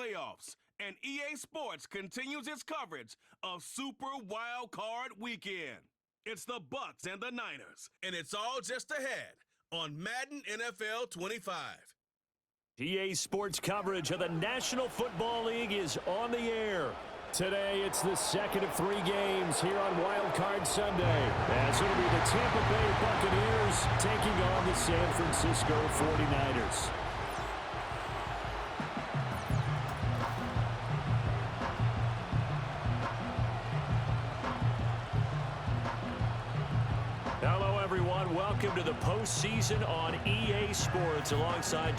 playoffs, and EA Sports continues its coverage of Super Wild Card Weekend. It's the Bucs and the Niners, and it's all just ahead on Madden NFL 25. EA Sports coverage of the National Football League is on the air. Today, it's the second of 3 games here on Wild Card Sunday, as it'll be the Tampa Bay Buccaneers taking on the San Francisco 49ers. Hello, everyone. Welcome to the postseason on EA Sports alongside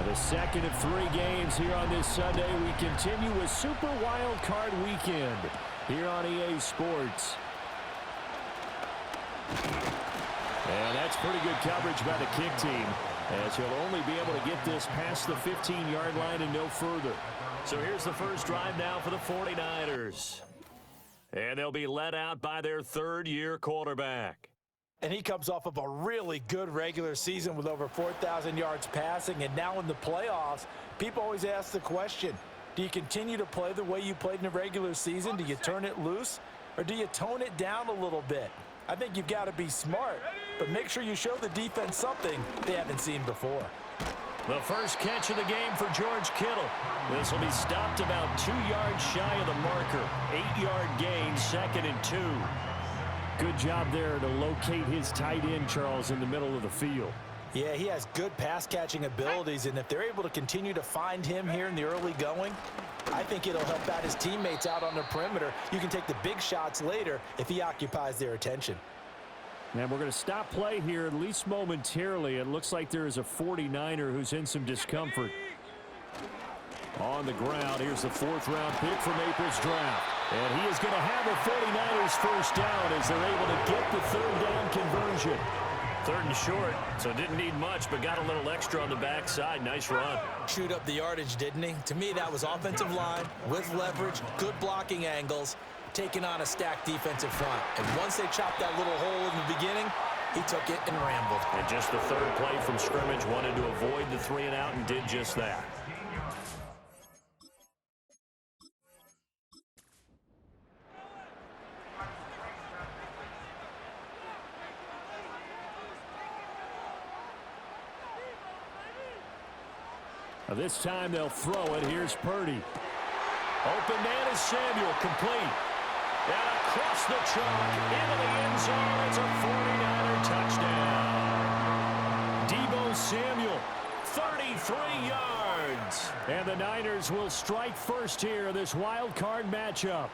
the second of 3 games here on this Sunday. We continue with Super Wild Card Weekend here on EA Sports. And that's pretty good coverage by the kick team, as he'll only be able to get this past the 15-yard line and no further. So here's the first drive now for the 49ers. And they'll be led out by their third-year quarterback. And he comes off of a really good regular season with over 4,000 yards passing. And now in the playoffs, people always ask the question, do you continue to play the way you played in the regular season? Do you turn it loose? Or do you tone it down a little bit? I think you've got to be smart, but make sure you show the defense something they haven't seen before. The first catch of the game for George Kittle. This will be stopped about 2 yards shy of the marker. 8-yard gain, 2nd and 2. Good job there to locate his tight end, Charles, in the middle of the field. Yeah, he has good pass-catching abilities, and if they're able to continue to find him here in the early going, I think it'll help out his teammates out on the perimeter. You can take the big shots later if he occupies their attention. And we're going to stop play here, at least momentarily. It looks like there is a 49er who's in some discomfort. On the ground, here's the 4th-round pick from April's draft. And he is going to have a 49ers first down as they're able to get the 3rd down conversion. 3rd and short, so didn't need much, but got a little extra on the backside. Nice run. Chewed up the yardage, didn't he? To me, that was offensive line with leverage, good blocking angles, taking on a stacked defensive front. And once they chopped that little hole in the beginning, he took it and rambled. And just the 3rd play from scrimmage, wanted to avoid the 3 and out and did just that. This time they'll throw it. Here's Purdy. Open man is Samuel, complete. And across the chalk, into the end zone. It's a 49er touchdown. Deebo Samuel, 33 yards. And the Niners will strike first here in this wild card matchup.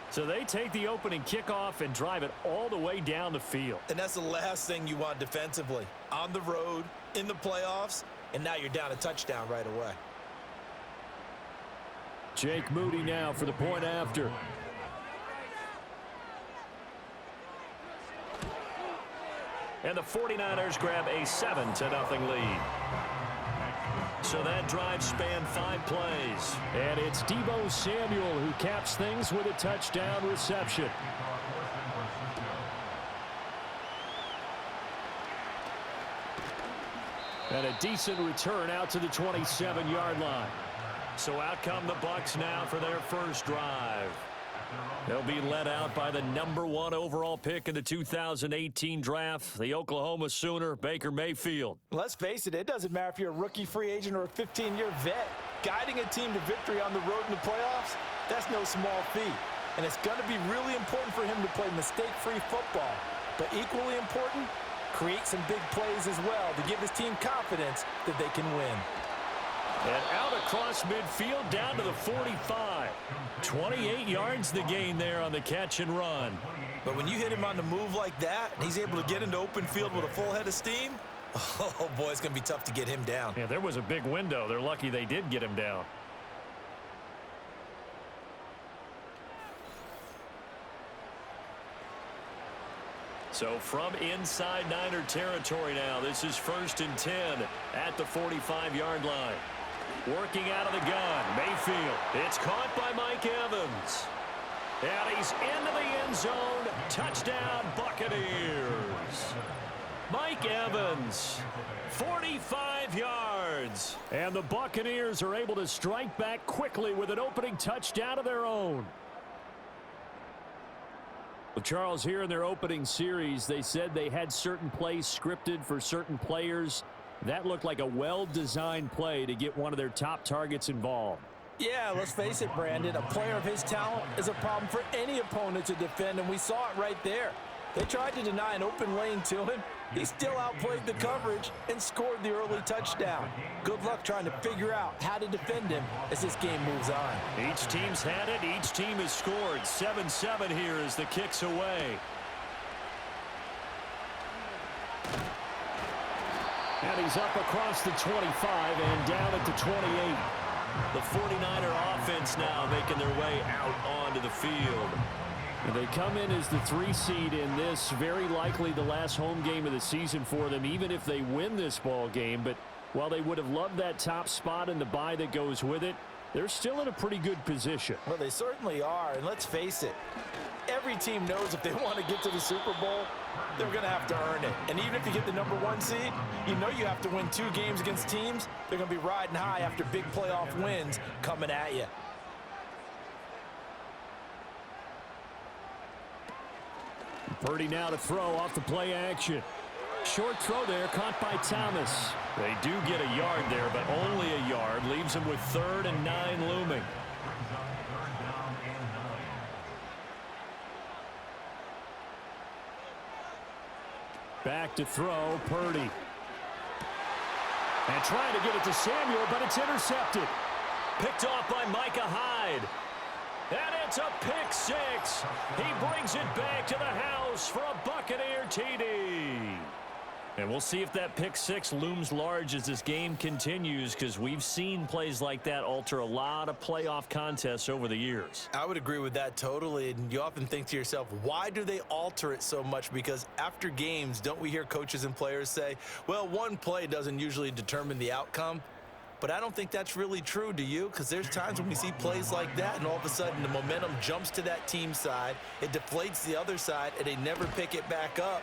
So they take the opening kickoff and drive it all the way down the field. And that's the last thing you want defensively. On the road, in the playoffs, and now you're down a touchdown right away. Jake Moody now for the point after. And the 49ers grab a 7-0 lead. So that drive spanned 5 plays. And it's Deebo Samuel who caps things with a touchdown reception. And a decent return out to the 27-yard line. So out come the Bucs now for their first drive. They'll be led out by the #1 overall pick in the 2018 draft, the Oklahoma Sooner, Baker Mayfield. Let's face it, it doesn't matter if you're a rookie free agent or a 15-year vet. Guiding a team to victory on the road in the playoffs, that's no small feat. And it's going to be really important for him to play mistake-free football. But equally important, create some big plays as well to give his team confidence that they can win. And out across midfield down to the 45. 28 yards the gain there on the catch and run. But when you hit him on the move like that, and he's able to get into open field with a full head of steam, oh boy, it's going to be tough to get him down. Yeah, there was a big window. They're lucky they did get him down. So from inside Niner territory now, this is 1st and 10 at the 45-yard line. Working out of the gun, Mayfield. It's caught by Mike Evans. And he's into the end zone. Touchdown, Buccaneers. Mike Evans, 45 yards. And the Buccaneers are able to strike back quickly with an opening touchdown of their own. Well, Charles, here in their opening series, they said they had certain plays scripted for certain players. That looked like a well-designed play to get one of their top targets involved. Yeah, let's face it, Brandon. A player of his talent is a problem for any opponent to defend, and we saw it right there. They tried to deny an open lane to him. He still outplayed the coverage and scored the early touchdown. Good luck trying to figure out how to defend him as this game moves on. Each team's had it. Each team has scored. 7-7 here as the kick's away. And he's up across the 25 and down at the 28. The 49er offense now making their way out onto the field. And they come in as the 3 seed in this, very likely the last home game of the season for them, even if they win this ball game. But while they would have loved that top spot and the bye that goes with it, they're still in a pretty good position. Well, they certainly are, and let's face it, every team knows if they want to get to the Super Bowl, they're going to have to earn it. And even if you get the #1 seed, you know you have to win 2 games against teams. They're going to be riding high after big playoff wins coming at you. Purdy now to throw off the play action. Short throw there, caught by Thomas. They do get a yard there, but only a yard. Leaves them with 3rd and 9 looming. Back to throw, Purdy. And trying to get it to Samuel, but it's intercepted. Picked off by Micah Hyde. And it's a pick 6. He brings it back to the house for a Buccaneer TD. And we'll see if that pick 6 looms large as this game continues, because we've seen plays like that alter a lot of playoff contests over the years. I would agree with that totally, and you often think to yourself, why do they alter it so much? Because after games, don't we hear coaches and players say, well, one play doesn't usually determine the outcome? But I don't think that's really true, do you? Because there's times when we see plays like that, and all of a sudden the momentum jumps to that team side, it deflates the other side, and they never pick it back up.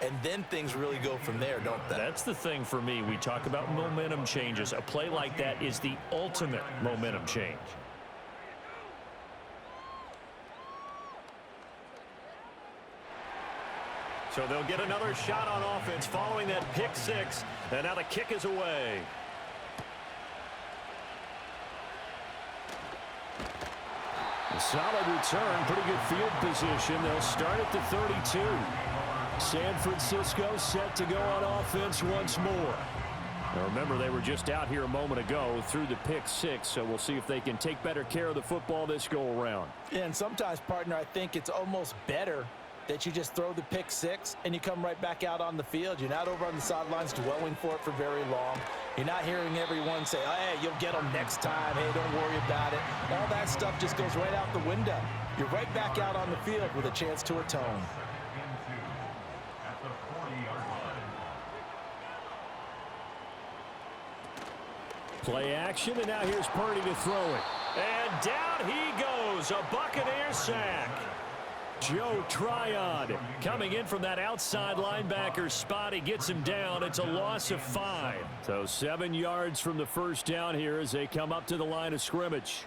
And then things really go from there, don't they? That's the thing for me. We talk about momentum changes. A play like that is the ultimate momentum change. So they'll get another shot on offense following that pick 6. And now the kick is away. A solid return, pretty good field position. They'll start at the 32. San Francisco set to go on offense once more. Now remember, they were just out here a moment ago through the pick 6, so we'll see if they can take better care of the football this go-around. Yeah, and sometimes, partner, I think it's almost better that you just throw the pick 6 and you come right back out on the field. You're not over on the sidelines dwelling for it for very long. You're not hearing everyone say, oh, hey, you'll get them next time. Hey, don't worry about it. All that stuff just goes right out the window. You're right back out on the field with a chance to atone. Play action, and now here's Purdy to throw it. And down he goes, a Buccaneer sack. Joe Tryon coming in from that outside linebacker spot. He gets him down. It's a loss of 5. So 7 yards from the first down here as they come up to the line of scrimmage.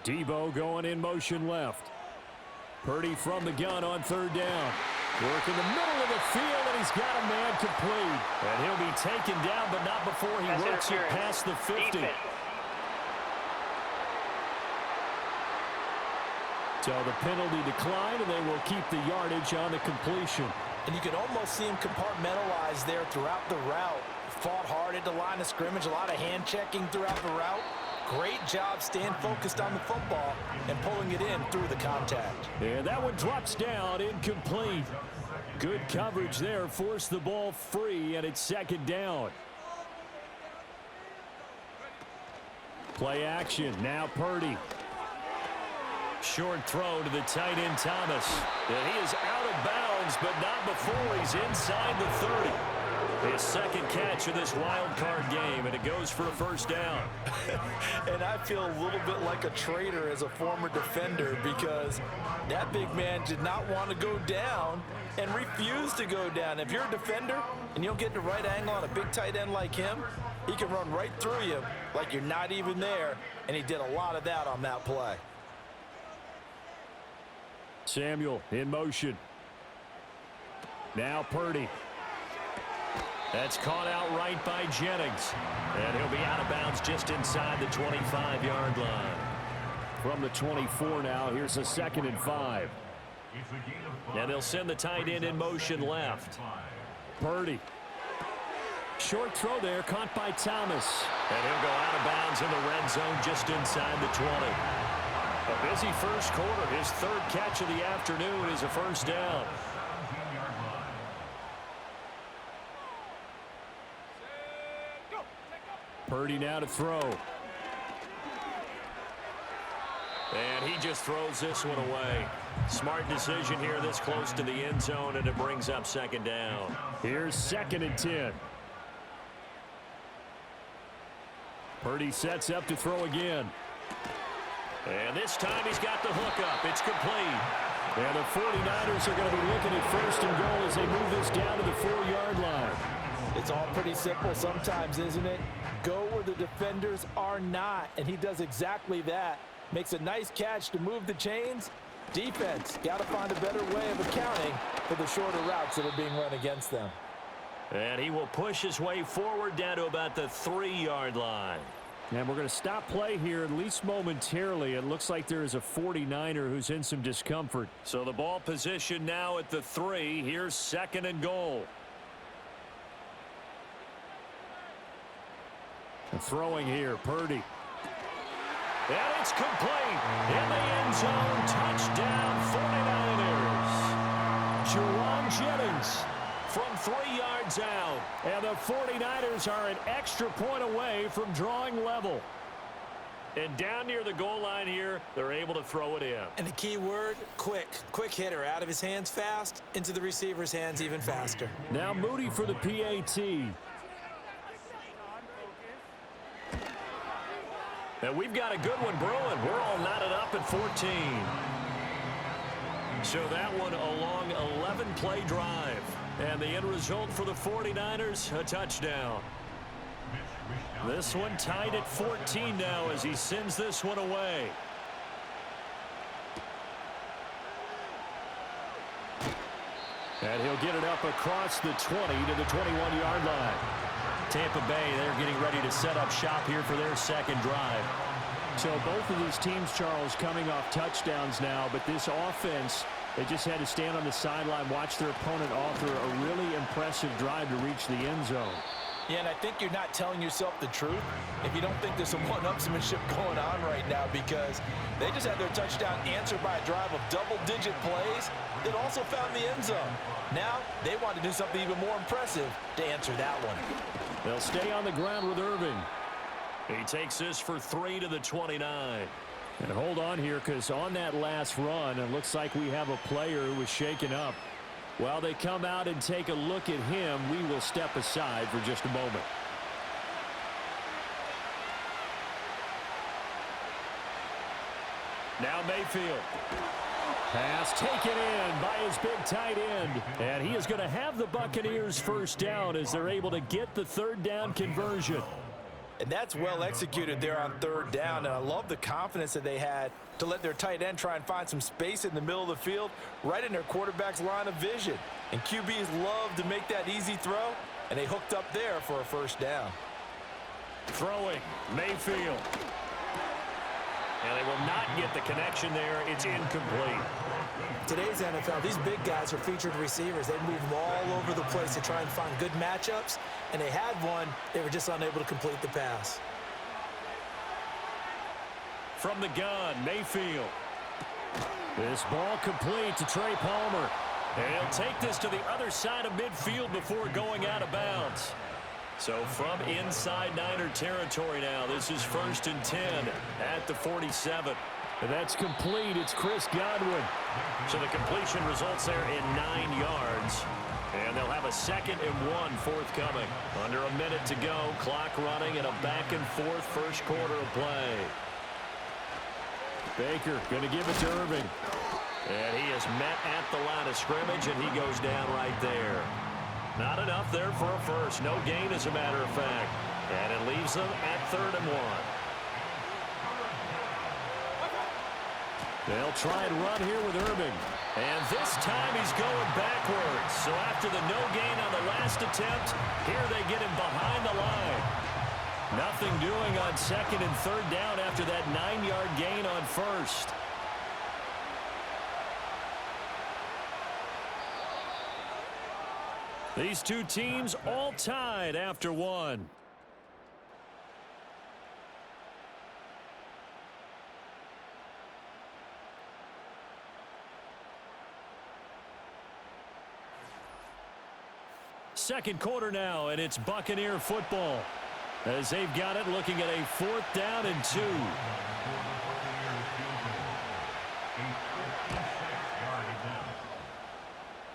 Debo going in motion left. Purdy from the gun on 3rd down. Work in the middle of the field, and he's got a man complete. And he'll be taken down, but not before he works it past the 50. So the penalty declined, and they will keep the yardage on the completion. And you can almost see him compartmentalize there throughout the route. Fought hard at the line of scrimmage, a lot of hand checking throughout the route. Great job staying focused on the football and pulling it in through the contact. And that one drops down, incomplete. Good coverage there, forced the ball free, and it's 2nd down. Play action, now Purdy. Short throw to the tight end Thomas. And he is out of bounds, but not before he's inside the 30. His second catch of this wild card game, and it goes for a first down. And I feel a little bit like a traitor as a former defender because that big man did not want to go down and refused to go down. If you're a defender and you don't get the right angle on a big tight end like him, he can run right through you like you're not even there, and he did a lot of that on that play. Samuel in motion. Now Purdy. That's caught out right by Jennings. And he'll be out of bounds just inside the 25-yard line. From the 24 now, here's a 2nd and 5. And they'll send the tight end in motion left. Purdy. Short throw there, caught by Thomas. And he'll go out of bounds in the red zone just inside the 20. A busy first quarter. His 3rd catch of the afternoon is a first down. Purdy now to throw. And he just throws this one away. Smart decision here this close to the end zone, and it brings up 2nd down. Here's 2nd and 10. Purdy sets up to throw again. And this time he's got the hook up. It's complete. And the 49ers are going to be looking at 1st and goal as they move this down to the 4-yard line. It's all pretty simple sometimes, isn't it? Go where the defenders are not, and he does exactly that. Makes a nice catch to move the chains. Defense got to find a better way of accounting for the shorter routes that are being run against them. And he will push his way forward down to about the 3-yard line. And we're going to stop play here, at least momentarily. It looks like there is a 49er who's in some discomfort. So the ball position now at the 3. Here's 2nd and goal. Throwing here, Purdy. And it's complete. In the end zone, touchdown 49ers. Jerron Jennings from 3 yards out. And the 49ers are an extra point away from drawing level. And down near the goal line here, they're able to throw it in. And the key word, quick. Quick hitter. Out of his hands fast, into the receiver's hands even faster. Now Moody for the PAT. And we've got a good one brewing. We're all knotted up at 14. So that one a long 11-play drive. And the end result for the 49ers, a touchdown. This one tied at 14 now as he sends this one away. And he'll get it up across the 20 to the 21-yard line. Tampa Bay, they're getting ready to set up shop here for their 2nd drive. So both of these teams, Charles, coming off touchdowns now, but this offense, they just had to stand on the sideline, watch their opponent author a really impressive drive to reach the end zone. Yeah, and I think you're not telling yourself the truth if you don't think there's some one-upsmanship going on right now, because they just had their touchdown answered by a drive of double-digit plays that also found the end zone. Now they want to do something even more impressive to answer that one. They'll stay on the ground with Irving. He takes this for 3 to the 29. And hold on here, because on that last run, it looks like we have a player who was shaken up. While they come out and take a look at him, we will step aside for just a moment. Now Mayfield. Pass taken in by his big tight end. And he is going to have the Buccaneers first down as they're able to get the 3rd down conversion. And that's well executed there on 3rd down. And I love the confidence that they had to let their tight end try and find some space in the middle of the field, right in their quarterback's line of vision. And QBs love to make that easy throw, and they hooked up there for a first down. Throwing, Mayfield. And they will not get the connection there. It's incomplete. Today's NFL, these big guys are featured receivers. They move them all over the place to try and find good matchups, and they had one. They were just unable to complete the pass. From the gun, Mayfield. This ball complete to Trey Palmer. And he'll take this to the other side of midfield before going out of bounds. So from inside Niner territory now, this is 1st and 10 at the 47. That's complete. It's Chris Godwin. So the completion results there in 9 yards. And they'll have a 2nd and 1 forthcoming. Under a minute to go. Clock running and a back-and-forth first quarter of play. Baker going to give it to Irving. And he is met at the line of scrimmage, and he goes down right there. Not enough there for a first. No gain, as a matter of fact. And it leaves them at 3rd and 1. They'll try and run here with Irving. And this time he's going backwards. So after the no gain on the last attempt, here they get him behind the line. Nothing doing on 2nd and 3rd down after that 9-yard gain on 1st. These two teams all tied after 1. Second quarter now, and it's Buccaneer football as they've got it, looking at a 4th down and 2.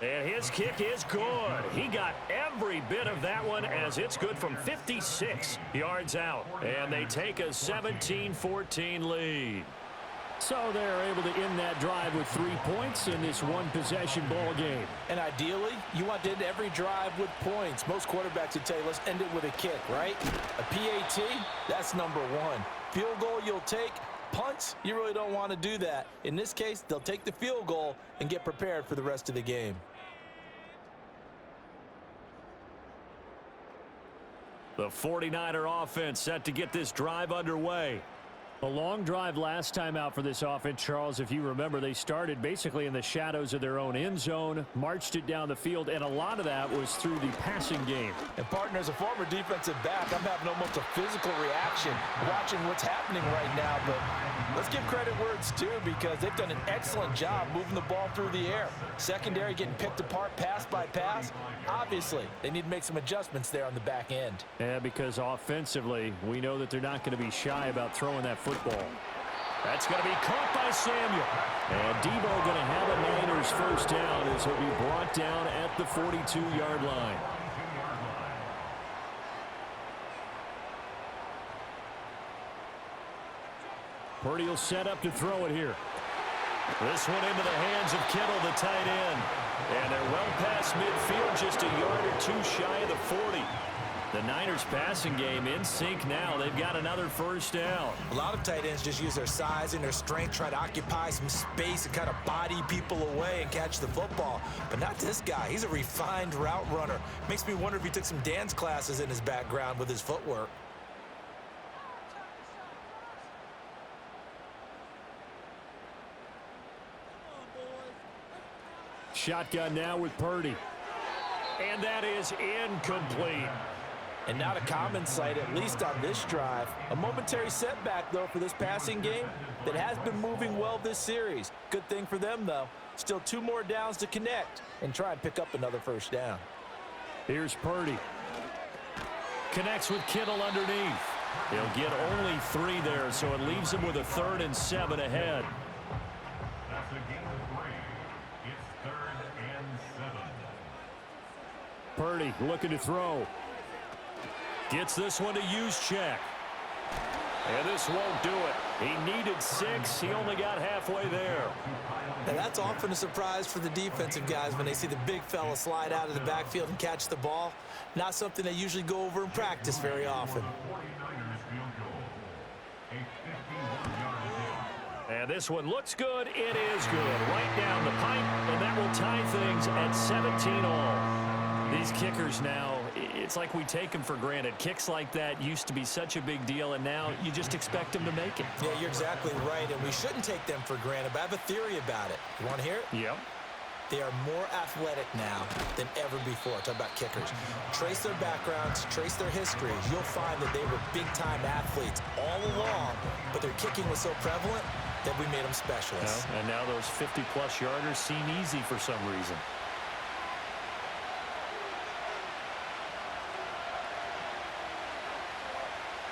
And his kick is good. He got every bit of that one, as it's good from 56 yards out. And they take a 17-14 lead. So they're able to end that drive with 3 points in this one-possession ball game. And ideally, you want to end every drive with points. Most quarterbacks would tell you, let's end it with a kick, right? A PAT, that's number 1. Field goal you'll take. Punts, you really don't want to do that. In this case, they'll take the field goal and get prepared for the rest of the game. The 49er offense set to get this drive underway. A long drive last time out for this offense, Charles. If you remember, they started basically in the shadows of their own end zone, marched it down the field, and a lot of that was through the passing game. And, partner, as a former defensive back, I'm having almost a physical reaction watching what's happening right now. But let's give credit where it's due, because they've done an excellent job moving the ball through the air. Secondary getting picked apart pass by pass. Obviously, they need to make some adjustments there on the back end. Yeah, because offensively, we know that they're not going to be shy about throwing that football. That's going to be caught by Samuel. And Debo going to have a Niners first down as he'll be brought down at the 42-yard line. Purdy will set up to throw it here. This one into the hands of Kittle, the tight end. And they're well past midfield, just a yard or 2 shy of the 40. The Niners passing game in sync now. They've got another first down. A lot of tight ends just use their size and their strength, try to occupy some space and kind of body people away and catch the football. But not this guy. He's a refined route runner. Makes me wonder if he took some dance classes in his background with his footwork. Shotgun now with Purdy. And that is incomplete. And not a common sight, at least on this drive. A momentary setback, though, for this passing game that has been moving well this series. Good thing for them, though. Still 2 more downs to connect and try and pick up another first down. Here's Purdy. Connects with Kittle underneath. He'll get only 3 there, so it leaves him with a 3rd and 7 ahead. That's a game of 3. It's 3rd and 7. Purdy looking to throw. Gets this one to Juszczyk. And this won't do it. He needed 6. He only got halfway there. And that's often a surprise for the defensive guys when they see the big fella slide out of the backfield and catch the ball. Not something they usually go over in practice very often. And this one looks good. It is good. Right down the pipe, and that will tie things at 17 all. These kickers now, it's like we take them for granted. Kicks like that used to be such a big deal, and now you just expect them to make it. Yeah, you're exactly right, and we shouldn't take them for granted, but I have a theory about it. You want to hear it? Yep. They are more athletic now than ever before. Talk about kickers. Trace their backgrounds, trace their histories. You'll find that they were big-time athletes all along, but their kicking was so prevalent that we made them specialists. And now those 50-plus yarders seem easy for some reason.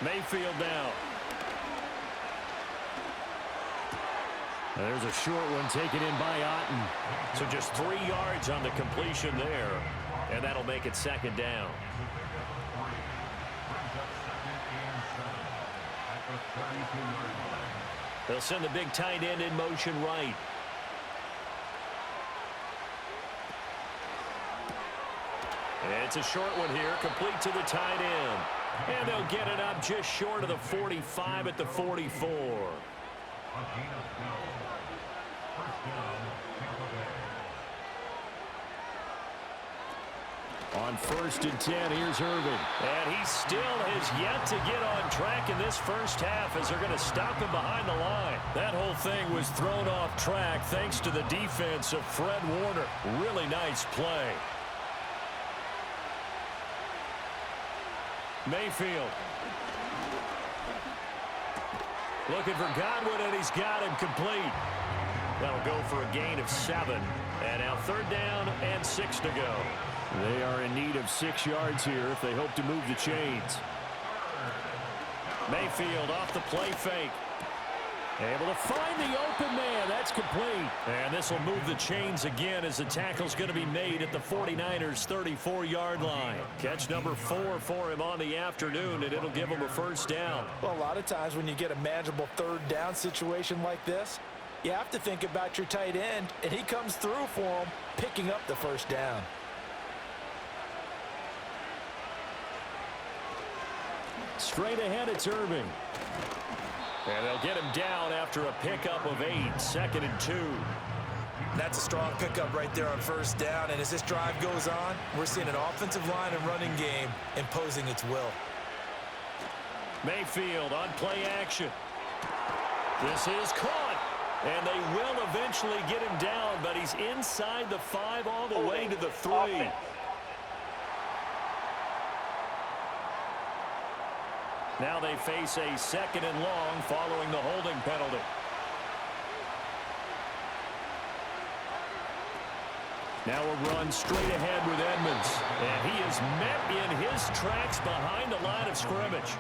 Mayfield down. There's a short one taken in by Otten. So just 3 yards on the completion there, and that'll make it second down. They'll send the big tight end in motion right. It's a short one here, complete to the tight end. And they'll get it up just short of the 45 at the 44. On 1st and 10, here's Irvin. And he still has yet to get on track in this first half as they're going to stop him behind the line. That whole thing was thrown off track thanks to the defense of Fred Warner. Really nice play. Mayfield. Looking for Godwin, and he's got him complete. That'll go for a gain of 7. And now 3rd down and 6 to go. They are in need of 6 yards here if they hope to move the chains. Mayfield off the play fake. Able to find the open man. That's complete. And this will move the chains again as the tackle's going to be made at the 49ers' 34-yard line. Catch number 4 for him on the afternoon, and it'll give him a 1st down. Well, a lot of times when you get a manageable 3rd down situation like this, you have to think about your tight end, and he comes through for him, picking up the 1st down. Straight ahead, it's Irving. And they'll get him down after a pickup of 8, 2nd and 2. That's a strong pickup right there on 1st down, and as this drive goes on, we're seeing an offensive line and running game imposing its will. Mayfield on play action. This is caught, and they will eventually get him down, but he's inside the 5 all the way to the 3. Now they face a 2nd and long following the holding penalty. Now a run straight ahead with Edmonds. And he is met in his tracks behind the line of scrimmage.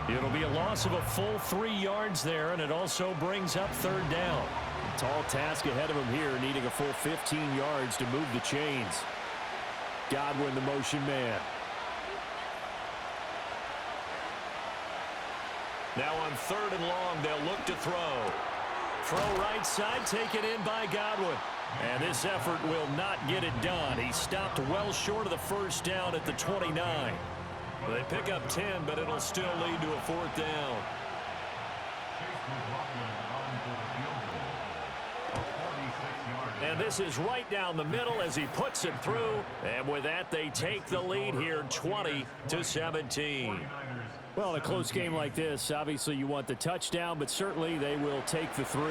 It'll be a loss of a full 3 yards there, and it also brings up 3rd down. Tall task ahead of him here, needing a full 15 yards to move the chains. Godwin, the motion man. Now on 3rd and long, they'll look to throw. Throw right side, taken in by Godwin. And this effort will not get it done. He stopped well short of the 1st down at the 29. They pick up 10, but it'll still lead to a 4th down. And this is right down the middle as he puts it through. And with that, they take the lead here, 20-17. Well, in a close game like this, obviously you want the touchdown, but certainly they will take the 3.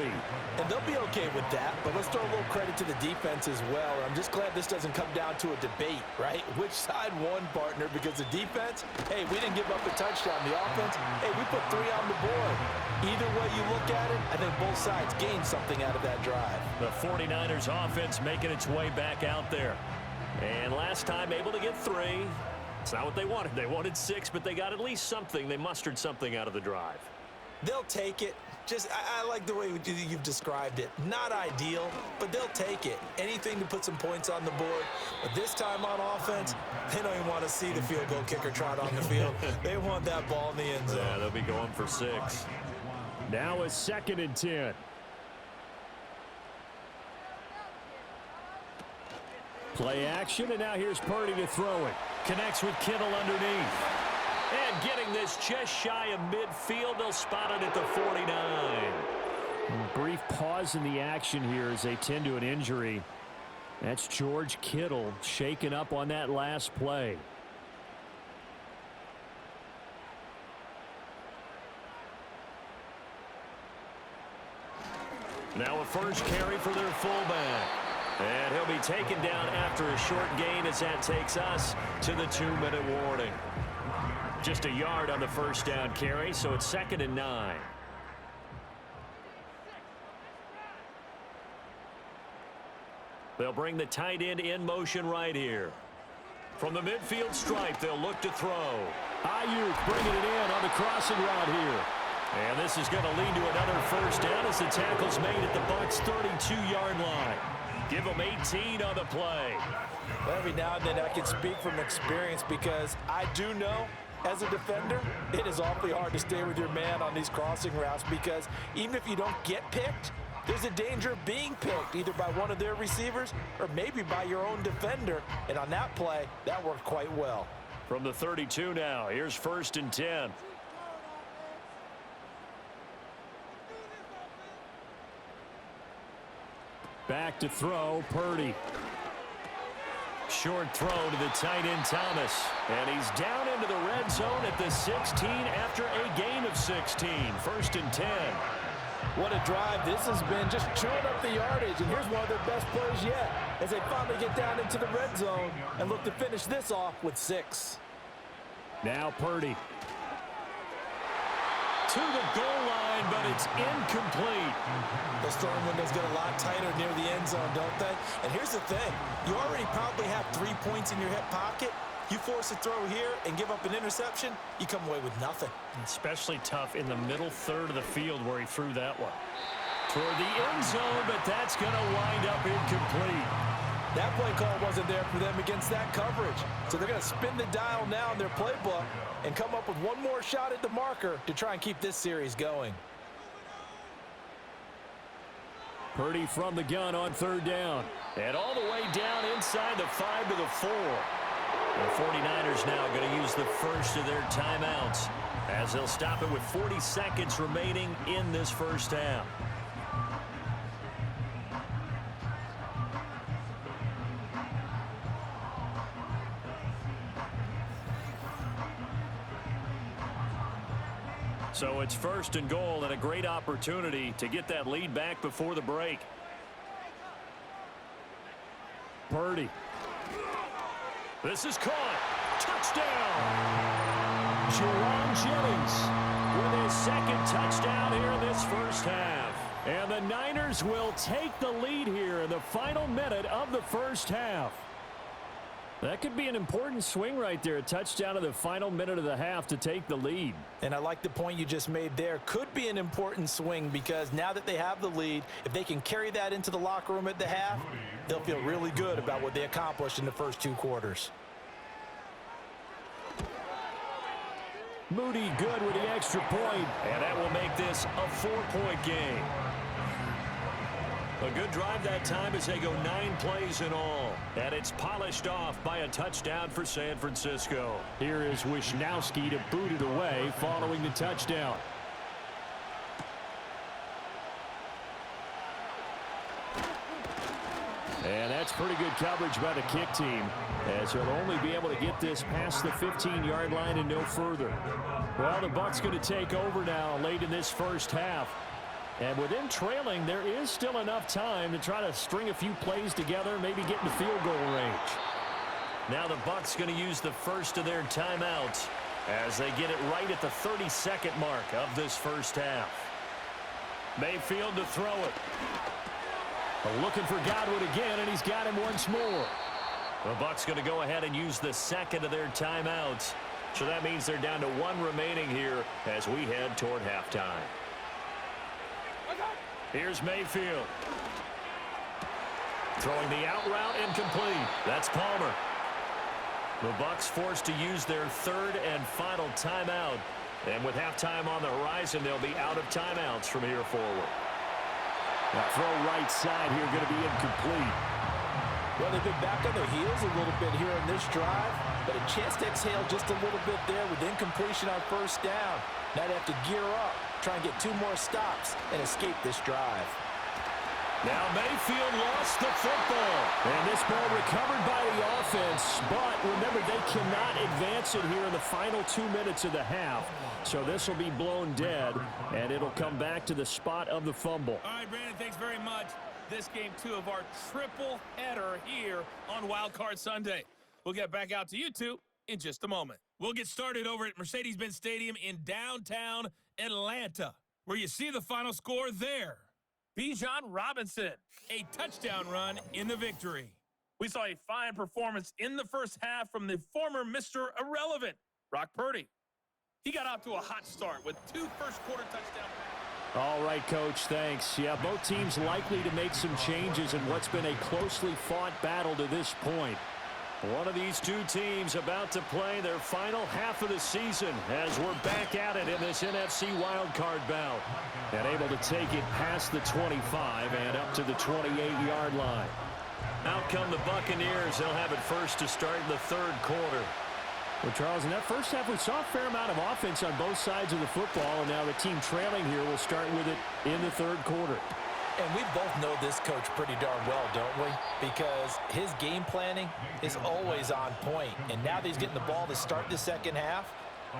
And they'll be okay with that, but let's throw a little credit to the defense as well. I'm just glad this doesn't come down to a debate, right? Which side won, partner? Because the defense, hey, we didn't give up a touchdown. The offense, hey, we put 3 on the board. Either way you look at it, I think both sides gained something out of that drive. The 49ers offense making its way back out there. And last time able to get 3. It's not what they wanted. They wanted 6, but they got at least something. They mustered something out of the drive. They'll take it. Just, I like the way you've described it. Not ideal, but they'll take it. Anything to put some points on the board. But this time on offense, they don't even want to see the field goal kicker trot on the field. They want that ball in the end zone. Yeah, they'll be going for 6. Now a 2nd and 10. Play action, and now here's Purdy to throw it. Connects with Kittle underneath. And getting this just shy of midfield, they'll spot it at the 49. Brief pause in the action here as they tend to an injury. That's George Kittle shaken up on that last play. Now a first carry for their fullback. And he'll be taken down after a short gain as that takes us to the 2-minute warning. Just a yard on the first down carry, so it's 2nd and 9. They'll bring the tight end in motion right here. From the midfield stripe, they'll look to throw. Ayuk bringing it in on the crossing route here. And this is going to lead to another first down as the tackle's made at the Bucs' 32-yard line. Give them 18 on the play. Every now and then I can speak from experience because I do know as a defender, it is awfully hard to stay with your man on these crossing routes because even if you don't get picked, there's a danger of being picked either by one of their receivers or maybe by your own defender. And on that play, that worked quite well. From the 32 now, here's 1st and 10. Back to throw, Purdy. Short throw to the tight end, Thomas. And he's down into the red zone at the 16 after a gain of 16. 1st and 10. What a drive this has been, just chewing up the yardage. And here's one of their best plays yet as they finally get down into the red zone and look to finish this off with 6. Now Purdy. To the goal line, but it's incomplete. Those throwing windows get a lot tighter near the end zone, don't they? And here's the thing. You already probably have 3 points in your hip pocket. You force a throw here and give up an interception, you come away with nothing. Especially tough in the middle third of the field where he threw that one. Toward the end zone, but that's going to wind up incomplete. That play call wasn't there for them against that coverage. So they're going to spin the dial now in their playbook and come up with one more shot at the marker to try and keep this series going. Purdy from the gun on 3rd down. And all the way down inside the 5 to the 4. The 49ers now going to use the first of their timeouts as they'll stop it with 40 seconds remaining in this first half. So it's 1st and goal and a great opportunity to get that lead back before the break. Purdy. This is caught. Touchdown. Jerron Jennings with his 2nd touchdown here in this first half. And the Niners will take the lead here in the final minute of the first half. That could be an important swing right there. A touchdown in the final minute of the half to take the lead. And I like the point you just made there. Could be an important swing because now that they have the lead, if they can carry that into the locker room at the half, they'll feel really good about what they accomplished in the first 2 quarters. Moody good with the extra point. And that will make this a 4-point game. A good drive that time as they go 9 plays in all. And it's polished off by a touchdown for San Francisco. Here is Wisnowski to boot it away following the touchdown. And that's pretty good coverage by the kick team, as he'll only be able to get this past the 15-yard line and no further. Well, the Bucs going to take over now late in this first half. And with them trailing, there is still enough time to try to string a few plays together, maybe get in the field goal range. Now the Bucs going to use the first of their timeouts as they get it right at the 32nd mark of this first half. Mayfield to throw it. Looking for Godwin again, and he's got him once more. The Bucs going to go ahead and use the 2nd of their timeouts. So that means they're down to 1 remaining here as we head toward halftime. Here's Mayfield. Throwing the out route incomplete. That's Palmer. The Bucs forced to use their 3rd and final timeout. And with halftime on the horizon, they'll be out of timeouts from here forward. That throw right side here going to be incomplete. Well, they've been back on their heels a little bit here in this drive, but a chance to exhale just a little bit there with incompletion on 1st down. Now they have to gear up, try and get 2 more stops and escape this drive. Now Mayfield lost the football. And this ball recovered by the offense, but remember, they cannot advance it here in the final 2 minutes of the half. So this will be blown dead, and it'll come back to the spot of the fumble. All right, Brandon, thanks very much. This game 2 of our triple header here on Wild Card Sunday. We'll get back out to you two in just a moment. We'll get started over at Mercedes-Benz Stadium in downtown Atlanta, where you see the final score there. Bijan Robinson, a touchdown run in the victory. We saw a fine performance in the first half from the former Mr. Irrelevant, Brock Purdy. He got out to a hot start with 2 first-quarter touchdowns. All right, Coach, thanks. Yeah, both teams likely to make some changes in what's been a closely fought battle to this point. One of these two teams about to play their final half of the season as we're back at it in this NFC wildcard bout. And able to take it past the 25 and up to the 28-yard line. Out come the Buccaneers. They'll have it first to start in the third quarter. Well, Charles, in that first half, we saw a fair amount of offense on both sides of the football, and now the team trailing here will start with it in the third quarter. And we both know this coach pretty darn well, don't we? Because his game planning is always on point. And now that he's getting the ball to start the second half,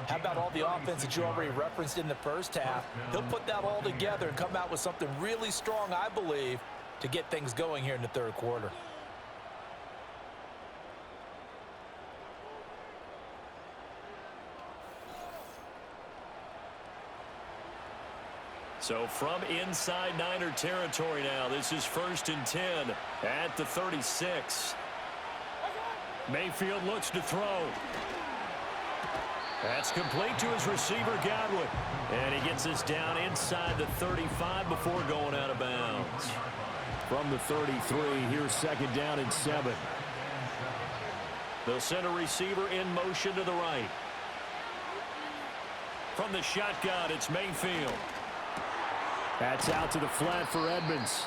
how about all the offense that you already referenced in the first half? He'll put that all together and come out with something really strong, I believe, to get things going here in the third quarter. So from inside Niner territory now, this is 1st and 10 at the 36. Mayfield looks to throw. That's complete to his receiver, Godwin. And he gets this down inside the 35 before going out of bounds. From the 33, here's 2nd down and 7. They'll send a receiver in motion to the right. From the shotgun, it's Mayfield. That's out to the flat for Edmonds.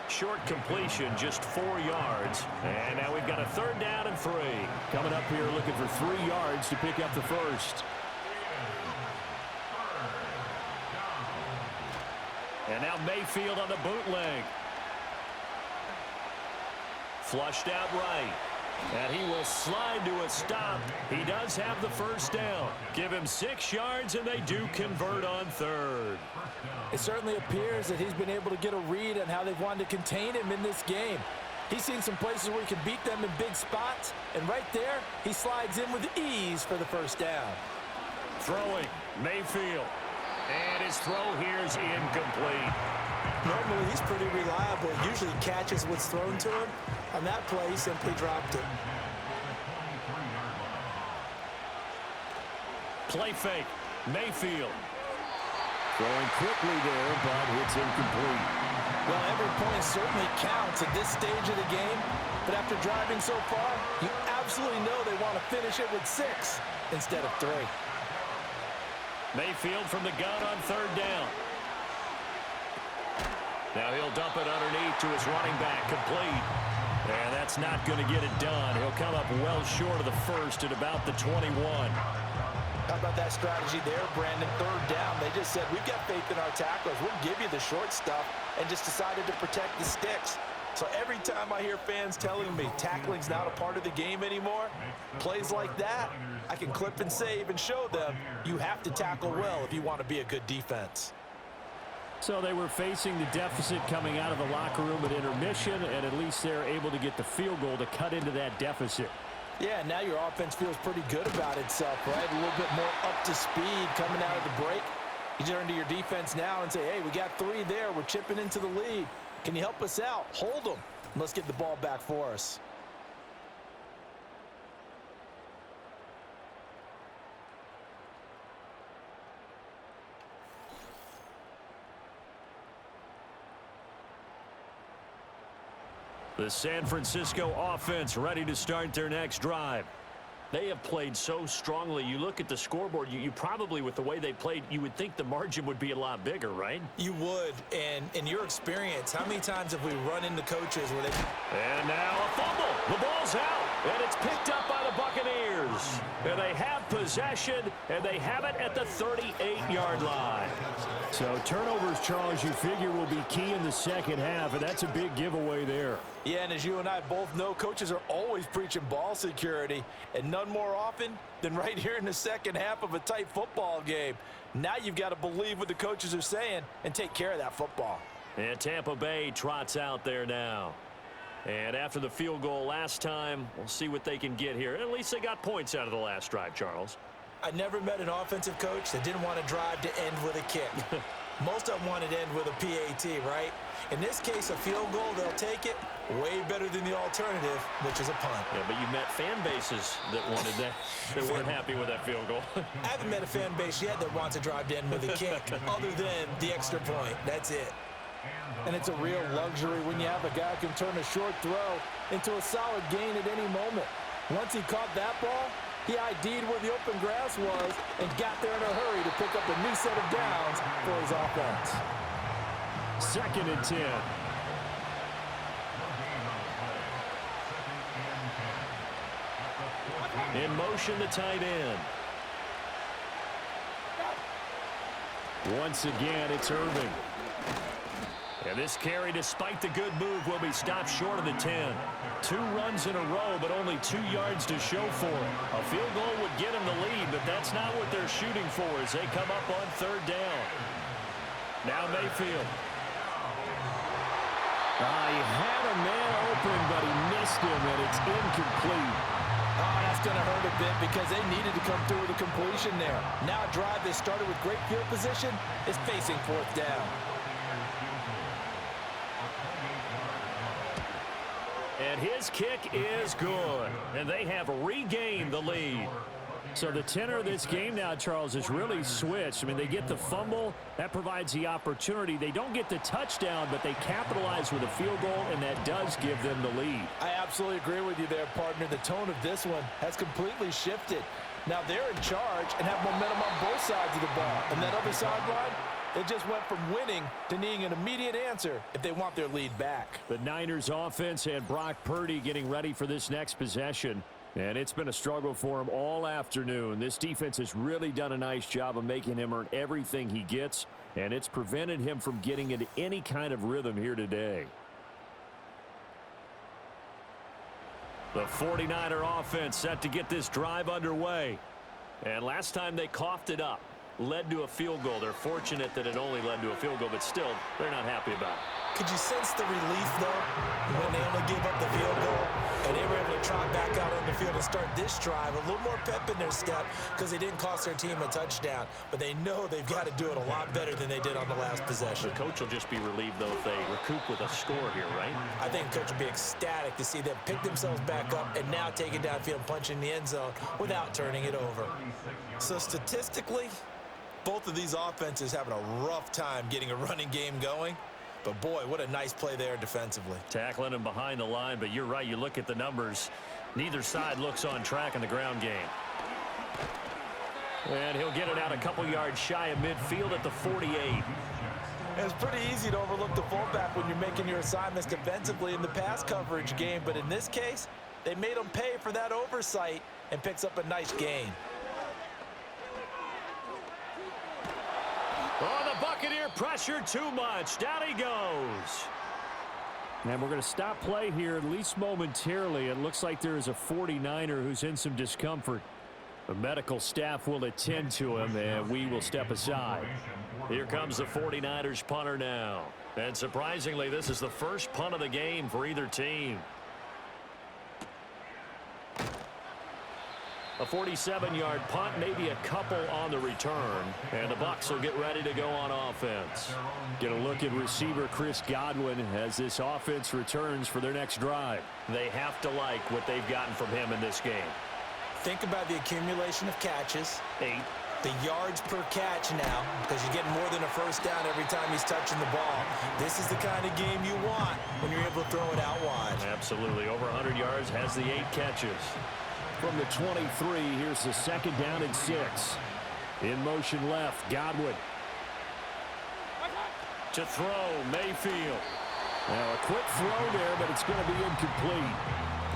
Short completion, just 4 yards. And now we've got a 3rd down and 3. Coming up here looking for 3 yards to pick up the first. And now Mayfield on the bootleg. Flushed out right. And he will slide to a stop. He does have the first down. Give him 6 yards, and they do convert on 3rd. It certainly appears that he's been able to get a read on how they've wanted to contain him in this game. He's seen some places where he can beat them in big spots, and right there, he slides in with ease for the first down. Throwing, Mayfield. And his throw here is incomplete. Normally, he's pretty reliable. Usually catches what's thrown to him. On that play, he simply dropped it. Play fake, Mayfield. Throwing quickly there, but it's incomplete. Well, every point certainly counts at this stage of the game, but after driving so far, you absolutely know they want to finish it with 6 instead of 3. Mayfield from the gun on 3rd down. Now he'll dump it underneath to his running back, complete. And that's not going to get it done. He'll come up well short of the first at about the 21. How about that strategy there, Brandon? 3rd down. They just said, we've got faith in our tacklers. We'll give you the short stuff, and just decided to protect the sticks. So every time I hear fans telling me tackling's not a part of the game anymore, plays like that, I can clip and save and show them you have to tackle well if you want to be a good defense. So they were facing the deficit coming out of the locker room at intermission, and at least they're able to get the field goal to cut into that deficit. Yeah, now your offense feels pretty good about itself, right? A little bit more up to speed coming out of the break. You turn to your defense now and say, hey, we got 3 there. We're chipping into the lead. Can you help us out? Hold them. Let's get the ball back for us. The San Francisco offense ready to start their next drive. They have played so strongly. You look at the scoreboard, you probably, with the way they played, you would think the margin would be a lot bigger, right? You would. And in your experience, how many times have we run into coaches where they... And now a fumble. The ball's out. And it's picked up by the Buccaneers. And they have possession, and they have it at the 38-yard line. So turnovers, Charles, you figure will be key in the second half, and that's a big giveaway there. Yeah, and as you and I both know, coaches are always preaching ball security, and none more often than right here in the second half of a tight football game. Now you've got to believe what the coaches are saying and take care of that football. And Tampa Bay trots out there now. And after the field goal last time, we'll see what they can get here. At least they got points out of the last drive, Charles. I never met an offensive coach that didn't want to drive to end with a kick. Most of them want it to end with a PAT, right? In this case, a field goal, they'll take it. Way better than the alternative, which is a punt. Yeah, but you met fan bases that wanted that, that weren't happy with that field goal. I haven't met a fan base yet that wants to drive to end with a kick, other than the extra point. That's it. And it's a real luxury when you have a guy who can turn a short throw into a solid gain at any moment. Once he caught that ball, he ID'd where the open grass was and got there in a hurry to pick up a new set of downs for his offense. 2nd and 10. In motion, the tight end. Once again, it's Irving. And this carry, despite the good move, will be stopped short of the 10. 2 runs in a row, but only 2 yards to show for it. A field goal would get them the lead, but that's not what they're shooting for as they come up on 3rd down. Now Mayfield. He had a man open, but he missed him, and it's incomplete. Oh, that's going to hurt a bit because they needed to come through with a completion there. Now a drive that started with great field position is facing 4th down. And his kick is good. And they have regained the lead. So the tenor of this game now, Charles, is really switched. I mean, they get the fumble. That provides the opportunity. They don't get the touchdown, but they capitalize with a field goal, and that does give them the lead. I absolutely agree with you there, partner. The tone of this one has completely shifted. Now they're in charge and have momentum on both sides of the ball. And that other sideline, it just went from winning to needing an immediate answer if they want their lead back. The Niners offense and Brock Purdy getting ready for this next possession. And it's been a struggle for him all afternoon. This defense has really done a nice job of making him earn everything he gets, and it's prevented him from getting into any kind of rhythm here today. The 49er offense set to get this drive underway. And last time they coughed it up, led to a field goal. They're fortunate that it only led to a field goal, but still, they're not happy about it. Could you sense the relief, though, when they only gave up the field goal and they were able to trot back out on the field and start this drive? A little more pep in their step because they didn't cost their team a touchdown, but they know they've got to do it a lot better than they did on the last possession. The coach will just be relieved, though, if they recoup with a score here, right? I think the coach will be ecstatic to see them pick themselves back up and now take it downfield, punch in the end zone without turning it over. So statistically, both of these offenses having a rough time getting a running game going. But, boy, what a nice play there defensively. Tackling him behind the line, but you're right. You look at the numbers. Neither side looks on track in the ground game. And he'll get it out a couple yards shy of midfield at the 48. It's pretty easy to overlook the fullback when you're making your assignments defensively in the pass coverage game. But in this case, they made him pay for that oversight and picks up a nice gain. Oh, the Buccaneer pressure too much. Down he goes. And we're going to stop play here, at least momentarily. It looks like there is a 49er who's in some discomfort. The medical staff will attend to him, and we will step aside. Here comes the 49ers punter now. And surprisingly, this is the first punt of the game for either team. A 47-yard punt, maybe a couple on the return. And the Bucs will get ready to go on offense. Get a look at receiver Chris Godwin as this offense returns for their next drive. They have to like what they've gotten from him in this game. Think about the accumulation of catches. 8. The yards per catch now, because you're getting more than a first down every time he's touching the ball. This is the kind of game you want when you're able to throw it out wide. Absolutely. Over 100 yards, has the 8 catches. From the 23, here's the 2nd down and 6. In motion left, Godwin. To throw, Mayfield. Now a quick throw there, but it's going to be incomplete.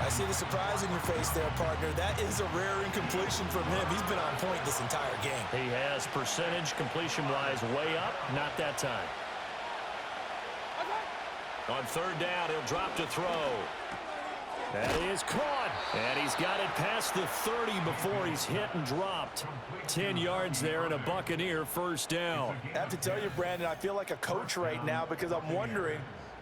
I see the surprise in your face there, partner. That is a rare incompletion from him. He's been on point this entire game. He has percentage completion-wise way up, not that time. On 3rd down, he'll drop to throw. That is caught. And he's got it past the 30 before he's hit and dropped. 10 yards there and a Buccaneer first down. I have to tell you, Brandon, I feel like a coach right now because I'm wondering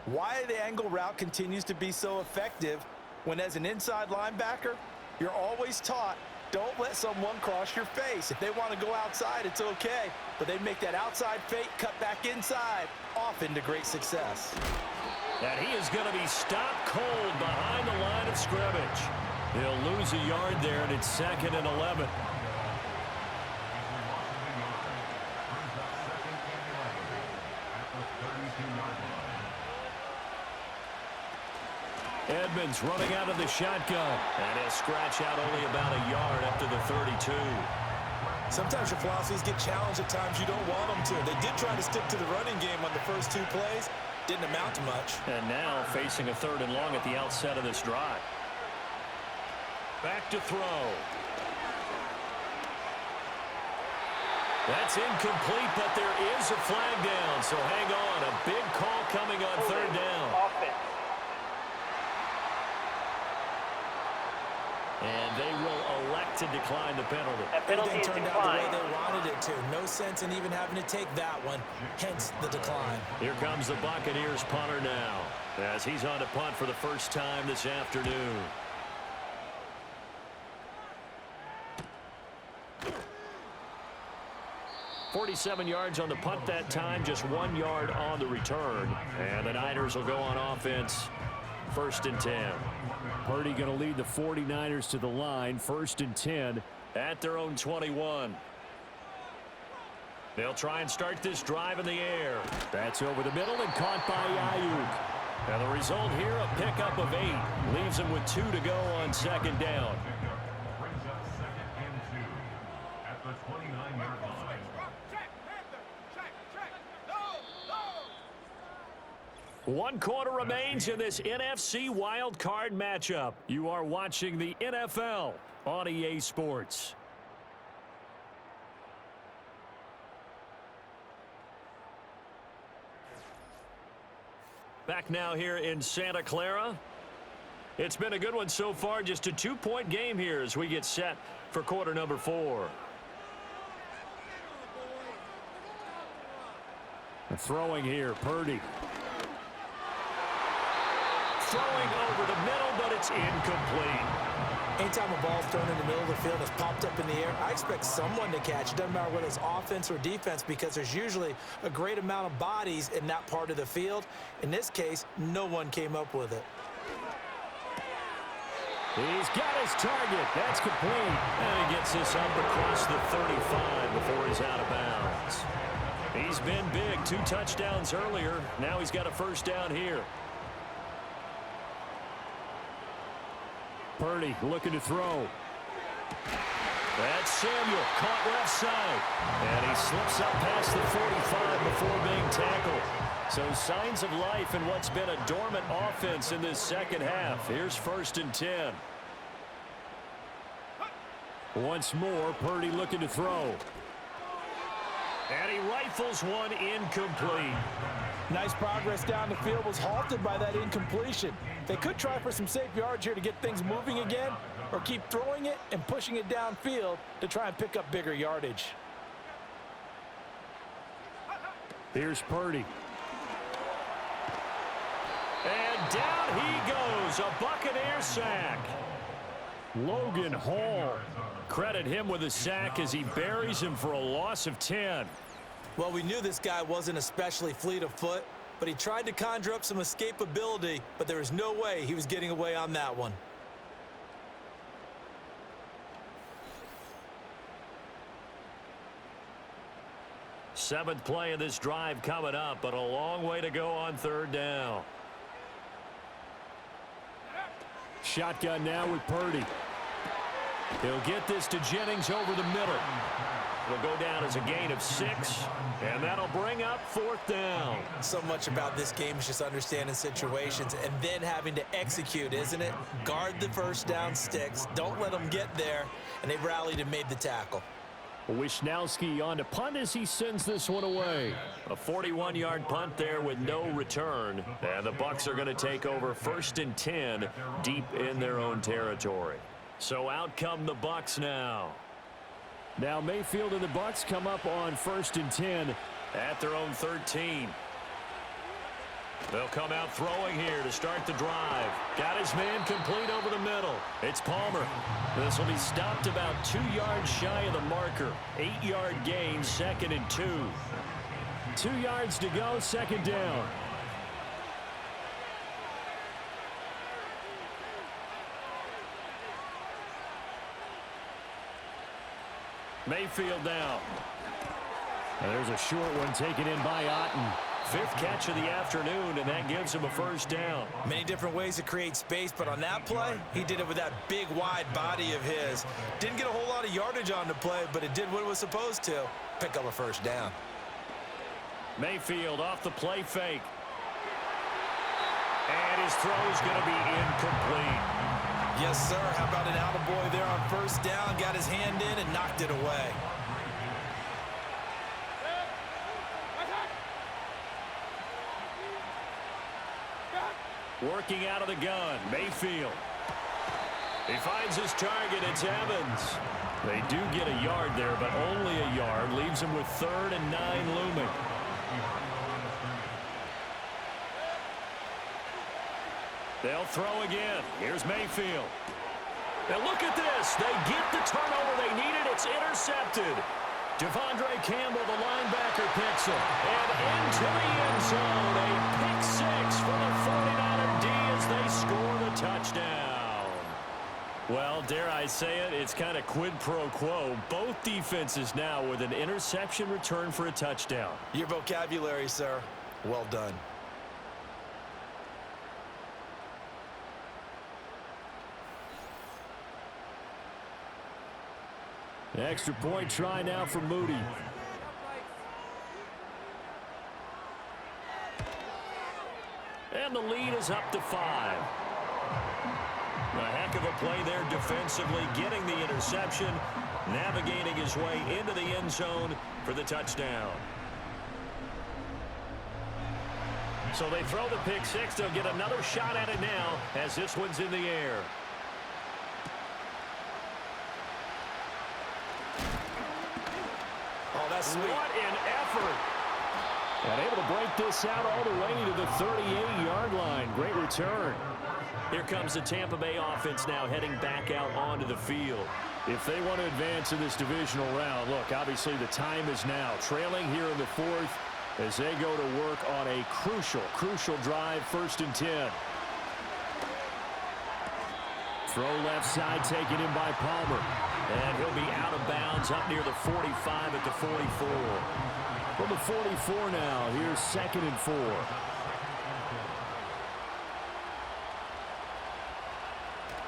why the angle route continues to be so effective when as an inside linebacker, you're always taught Don't let someone cross your face. If they want to go outside, it's okay. But they make that outside fake, cut back inside, off into great success. And he is going to be stopped cold behind the line of scrimmage. He'll lose a yard there, and it's 2nd and 11. Edmonds running out of the shotgun. And he'll scratch out only about a yard after the 32. Sometimes your philosophies get challenged at times you don't want them to. They did try to stick to the running game on the first 2 plays. Didn't amount to much. And now facing a 3rd and long at the outset of this drive. Back to throw. That's incomplete, but there is a flag down. So hang on. A big call coming on 3rd down. And they will elect to decline the penalty. Everything turned out the way they wanted it to. No sense in even having to take that one, hence the decline. Here comes the Buccaneers punter now, as he's on to punt for the first time this afternoon. .47 yards on the punt that time, just 1 yard on the return. And the Niners will go on offense, 1st and 10. Purdy going to lead the 49ers to the line, 1st and 10. At their own 21. They'll try and start this drive in the air. That's over the middle and caught by Ayuk. And the result here, a pickup of 8. Leaves them with 2 to go on 2nd down. Brings up 2nd and 2 at the 29-yard line. One quarter remains in this NFC wildcard matchup. You are watching the NFL on EA Sports. Back now here in Santa Clara. It's been a good one so far. Just a 2-point game here as we get set for quarter number 4. Throwing here, Purdy. Throwing over the middle, but it's incomplete. Anytime a ball's thrown in the middle of the field and it's popped up in the air, I expect someone to catch. It doesn't matter whether it's offense or defense because there's usually a great amount of bodies in that part of the field. In this case, no one came up with it. He's got his target. That's complete. And he gets this up across the 35 before he's out of bounds. He's been big. 2 touchdowns earlier. Now he's got a 1st down here. Purdy looking to throw. That's Samuel, caught left side. And he slips up past the 45 before being tackled. So signs of life in what's been a dormant offense in this second half. Here's 1st and 10. Once more, Purdy looking to throw. And he rifles one incomplete. Nice progress down the field, was halted by that incompletion. They could try for some safe yards here to get things moving again, or keep throwing it and pushing it downfield to try and pick up bigger yardage. Here's Purdy. And down he goes, a Buccaneer sack. Logan Hall. Credit him with a sack as he buries him for a loss of 10. Well, we knew this guy wasn't especially fleet of foot, but he tried to conjure up some escapability, but there was no way he was getting away on that one. Seventh play of this drive coming up, but a long way to go on 3rd down. Shotgun now with Purdy. He'll get this to Jennings over the middle. It'll go down as a gain of 6, and that'll bring up 4th down. So much about this game is just understanding situations and then having to execute, isn't it? Guard the 1st down sticks. Don't let them get there, and they rallied and made the tackle. Wisnowski on to punt as he sends this one away. A 41-yard punt there with no return. And the Bucs are going to take over 1st and 10 deep in their own territory. So out come the Bucs now. Now Mayfield and the Bucs come up on 1st and 10 at their own 13. They'll come out throwing here to start the drive. Got his man complete over the middle. It's Palmer. This will be stopped about 2 yards shy of the marker. 8-yard gain, 2nd and 2. 2 yards to go, 2nd down. Mayfield down. And there's a short one taken in by Otten. 5th catch of the afternoon, and that gives him a 1st down. Many different ways to create space, but on that play, he did it with that big, wide body of his. Didn't get a whole lot of yardage on the play, but it did what it was supposed to. Pick up a 1st down. Mayfield off the play fake. And his throw's going to be incomplete. Yes, sir. How about an attaboy there on 1st down? Got his hand in and knocked it away. Working out of the gun, Mayfield. He finds his target. It's Evans. They do get a yard there, but only a yard. Leaves him with 3rd and 9 looming. They'll throw again. Here's Mayfield. Now look at this. They get the turnover they needed. It's intercepted. Devondre Campbell, the linebacker, picks him. And into the end zone. A pick 6 for the 49er D as they score the touchdown. Well, dare I say it, it's kind of quid pro quo. Both defenses now with an interception return for a touchdown. Your vocabulary, sir. Well done. Extra point try now for Moody. And the lead is up to 5. A heck of a play there defensively, getting the interception, navigating his way into the end zone for the touchdown. So they throw the pick 6. They'll get another shot at it now as this one's in the air. Oh, that's sweet. What an effort. And able to break this out all the way to the 38-yard line. Great return. Here comes the Tampa Bay offense now heading back out onto the field. If they want to advance in this divisional round, look, obviously the time is now. Trailing here in the 4th as they go to work on a crucial drive, 1st and 10. Throw left side taken in by Palmer. And he'll be out of bounds up near the 45 at the 44. From the 44 now, here's 2nd and 4.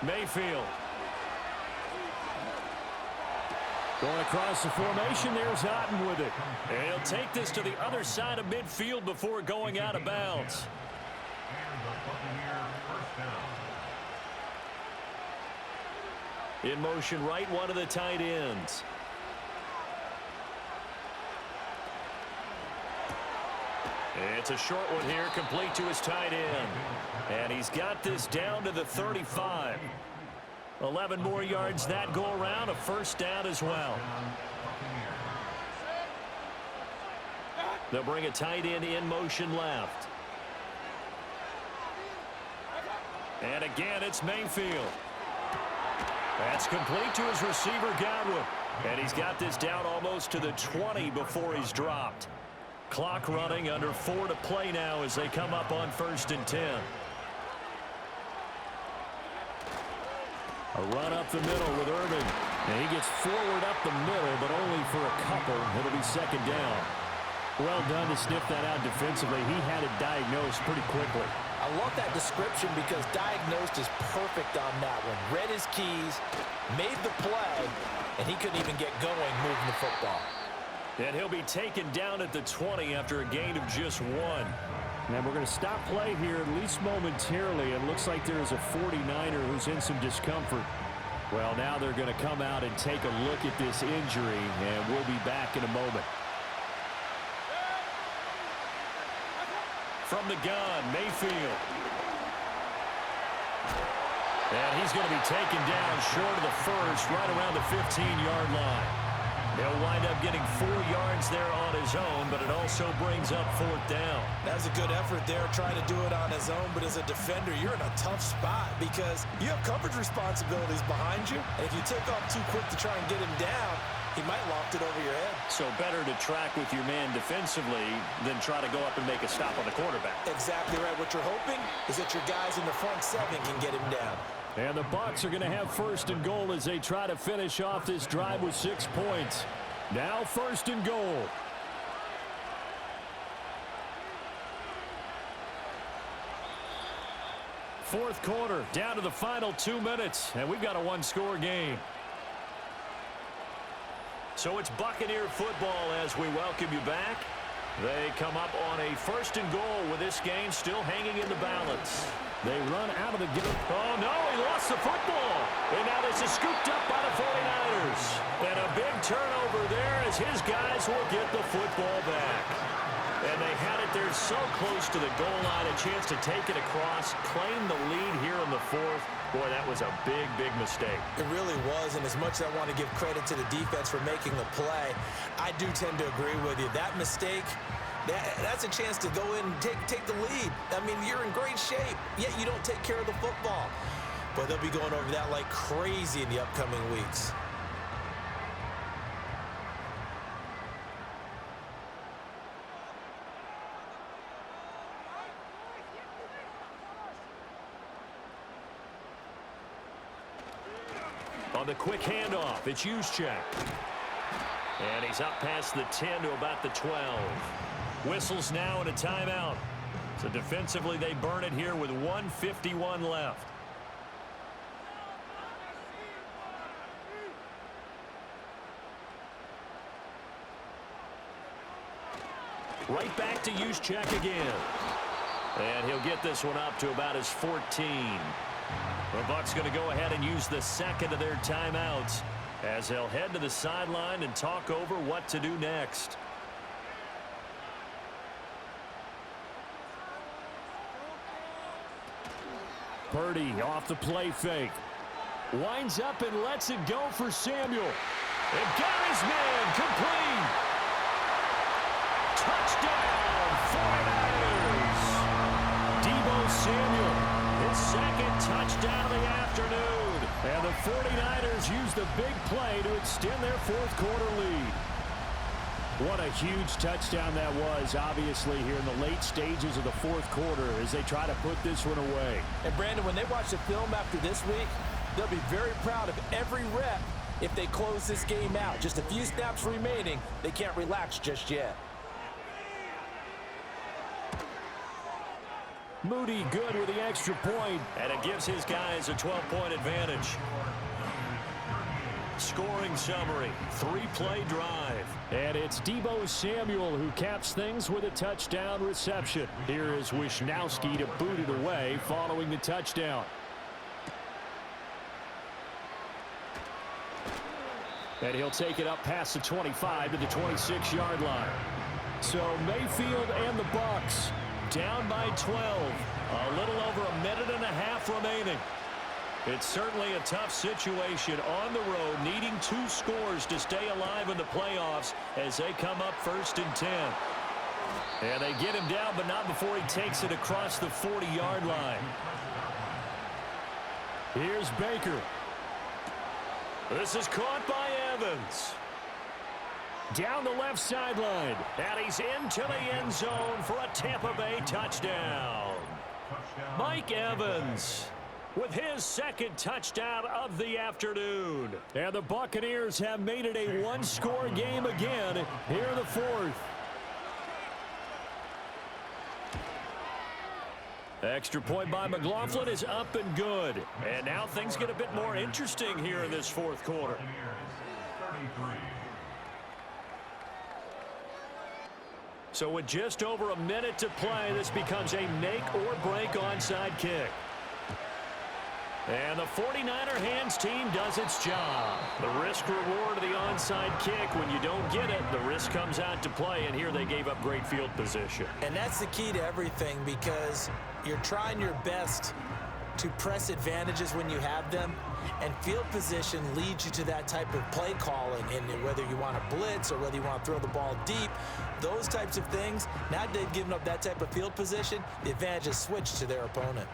Mayfield. Going across the formation, there's Otten with it. And he'll take this to the other side of midfield before going out of bounds. And the Buccaneer 1st down. In motion right, one of the tight ends. It's a short one here, complete to his tight end. And he's got this down to the 35. 11 more yards that go around, a 1st down as well. They'll bring a tight end in motion left. And again, it's Mayfield. That's complete to his receiver, Godwin. And he's got this down almost to the 20 before he's dropped. Clock running, under 4 to play now as they come up on 1st and 10. A run up the middle with Irving. And he gets forward up the middle, but only for a couple. It'll be 2nd down. Well done to sniff that out defensively. He had it diagnosed pretty quickly. I love that description because diagnosed is perfect on that one. Read his keys, made the play, and he couldn't even get going moving the football. And he'll be taken down at the 20 after a gain of just 1. And we're going to stop play here at least momentarily. It looks like there is a 49er who's in some discomfort. Well, now they're going to come out and take a look at this injury, and we'll be back in a moment. From the gun, Mayfield. And he's going to be taken down short of the 1st, right around the 15-yard line. He'll wind up getting 4 yards there on his own, but it also brings up 4th down. That's a good effort there, trying to do it on his own, but as a defender, you're in a tough spot because you have coverage responsibilities behind you, and if you take off too quick to try and get him down, he might loft it over your head. So better to track with your man defensively than try to go up and make a stop on the quarterback. Exactly right. What you're hoping is that your guys in the front 7 can get him down. And the Bucs are going to have 1st and goal as they try to finish off this drive with 6 points. Now 1st and goal. Fourth quarter, down to the final 2 minutes, and we've got a 1-score game. So it's Buccaneer football as we welcome you back. They come up on a 1st and goal with this game still hanging in the balance. They run out of the game. Oh, no, he lost the football. And now this is scooped up by the 49ers. And a big turnover there as his guys will get the football back. And they had it there so close to the goal line, a chance to take it across, claim the lead here in the 4th. Boy, that was a big, big mistake. It really was, and as much as I want to give credit to the defense for making the play, I do tend to agree with you. That mistake, that's a chance to go in and take the lead. I mean, you're in great shape, yet you don't take care of the football. But they'll be going over that like crazy in the upcoming weeks. On the quick handoff, it's Juszczyk. And he's up past the 10 to about the 12. Whistles now and a timeout. So defensively, they burn it here with 1:51 left. Right back to Juszczyk again. And he'll get this one up to about his 14. The Bucs going to go ahead and use the second of their timeouts as they'll head to the sideline and talk over what to do next. Purdy off the play fake. Winds up and lets it go for Samuel. And got his man complete. Touchdown, 49ers. Deebo Samuel. His second touchdown of the afternoon. And the 49ers use the big play to extend their 4th quarter lead. What a huge touchdown that was, obviously, here in the late stages of the 4th quarter as they try to put this one away. And, Brandon, when they watch the film after this week, they'll be very proud of every rep if they close this game out. Just a few snaps remaining. They can't relax just yet. Moody good with the extra point. And it gives his guys a 12-point advantage. Scoring summary, 3-play drive. And it's Deebo Samuel who caps things with a touchdown reception. Here is Wisnowski to boot it away following the touchdown. And he'll take it up past the 25 to the 26-yard line. So Mayfield and the Bucs down by 12. A little over a minute and a half remaining. It's certainly a tough situation on the road, needing 2 scores to stay alive in the playoffs as they come up 1st and 10. And they get him down, but not before he takes it across the 40-yard line. Here's Baker. This is caught by Evans. Down the left sideline. And he's into the end zone for a Tampa Bay touchdown. Mike Evans with his second touchdown of the afternoon. And the Buccaneers have made it a 1-score game again here in the 4th. Extra point by McLaughlin is up and good. And now things get a bit more interesting here in this 4th quarter. So with just over a minute to play, this becomes a make-or-break onside kick. And the 49er hands team does its job. The risk-reward of the onside kick, when you don't get it, the risk comes out to play, and here they gave up great field position. And that's the key to everything because you're trying your best to press advantages when you have them, and field position leads you to that type of play calling. And whether you want to blitz or whether you want to throw the ball deep, those types of things, now that they've given up that type of field position, the advantage is switched to their opponent.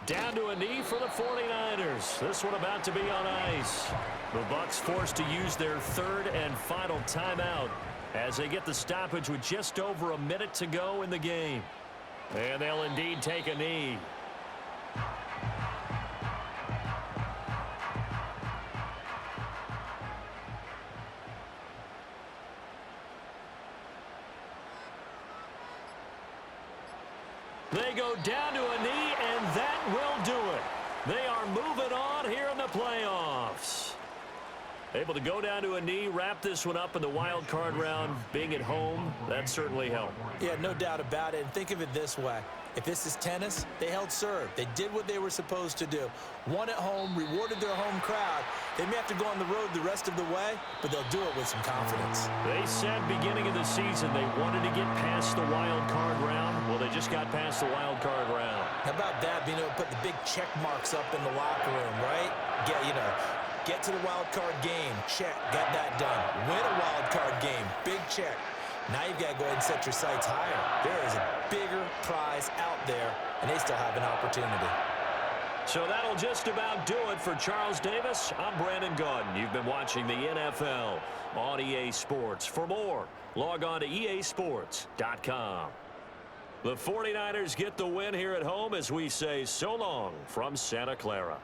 Down to a knee for the 49ers. This one about to be on ice. The Bucs forced to use their third and final timeout as they get the stoppage with just over a minute to go in the game. And they'll indeed take a knee. They go down to a knee, and that will do it. They are moving on here in the playoffs. Able to go down to a knee, wrap this one up in the wild card round. Being at home, that certainly helped. Yeah, no doubt about it. And think of it this way. If this is tennis, they held serve. They did what they were supposed to do. Won at home, rewarded their home crowd. They may have to go on the road the rest of the way, but they'll do it with some confidence. They said beginning of the season they wanted to get past the wild card round. Well, they just got past the wild card round. How about that, being able to put the big check marks up in the locker room, right? Get to the wild card game, check, got that done. Win a wild card game, big check. Now you've got to go ahead and set your sights higher. There is a bigger prize out there, and they still have an opportunity. So that'll just about do it for Charles Davis. I'm Brandon Gaudin. You've been watching the NFL on EA Sports. For more, log on to easports.com. The 49ers get the win here at home as we say so long from Santa Clara.